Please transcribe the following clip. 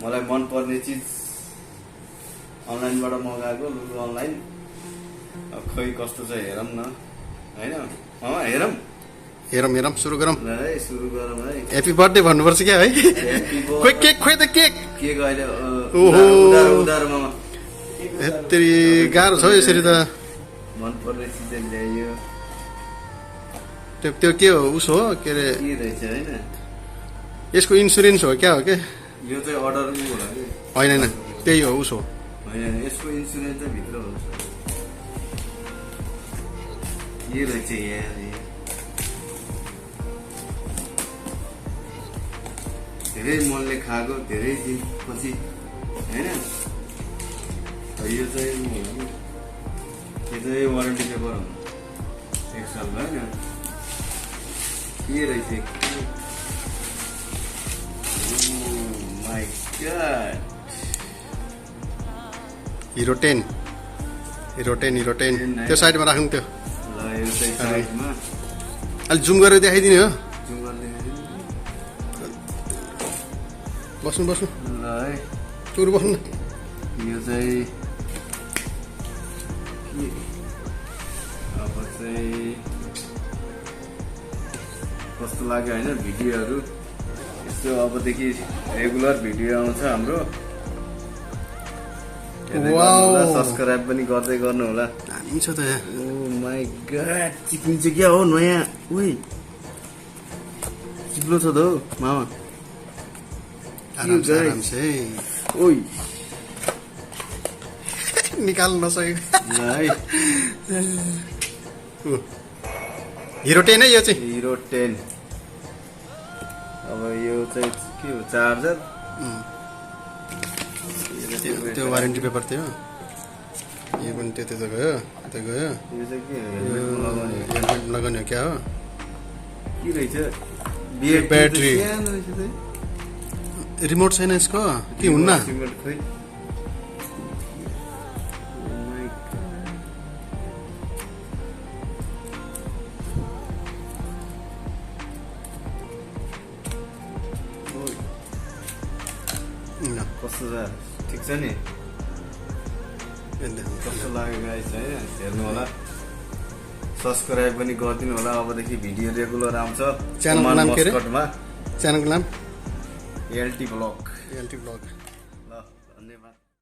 मलाई मन पर्ने चिज अनलाइनबाट मगाएको लुलु अनलाइन। अब खै कस्तो छ हेरौँ न हैन मामा हेरौँ हेरौँ सुरु गरौँ ल है सुरु गरौँ है। ह्यापी बर्थडे भन्नुपर्छ क्या है खोइ केक खोइ त केक केक अहिले ओहो उधारो मामा यत्ति गाह्रो छ यसरी त मन पर्ने चिज ल्याइयो त्यो के हो उसो हो के अरे के रहेछ हैन यसको इन्सुरेन्स हो क्या हो के यो चाहिँ अर्डर होला कि होइन त्यही हो उसो होइन यसको इन्सुरेन्स चाहिँ भित्र हुन्छ के रहेछ यहाँ धेरै मनले खाएको धेरै दिनपछि हैन यो चाहिँ वारेन्टी पेपर हो 1 सालको हैन के रहेछ माय गॉड हिरो 10 त्यो साइडमा राख्नु त्यो ल यो चाहिँ साइडमा अलि जुम गरेर देखाइदिने हो जुम गर्ने बस्नु ल है चुर बस्नु यो चाहिँ अब चाहिँ कस्तो लाग्यो होइन भिडियोहरू यस्तो अबदेखि रेगुलर भिडियो आउँछ हाम्रो सब्सक्राइब पनि गर्दै गर्नु होला हामी छ त यहाँ ओ माय गॉड चिकन चाहिँ क्या हो नयाँ ओइ चिप्लो छ त हो मामा आराम से ओइ निकाल्न नसकेको है हिरो 10 है यो चाहिँ हिरो 10 अब यो चाहिँ के हो चार्जर त्यो वारेन्टी पेपर थियो यो पनि त्यो गयो त्यो गयो यो चाहिँ के हेलमेट लगाउने हो क्या हो के रहेछ ब्याट्री रिमोट छैन यसको के हुन्न कस्तो छ ठिक छ नि कस्तो लाग्यो गाइस है हेर्नु होला सब्सक्राइब पनि गरिदिनु होला अबदेखि भिडियो रेगुलर आउँछ च्यानलको नाम के रे मस्कटमा च्यानलको नाम एलटी ब्लग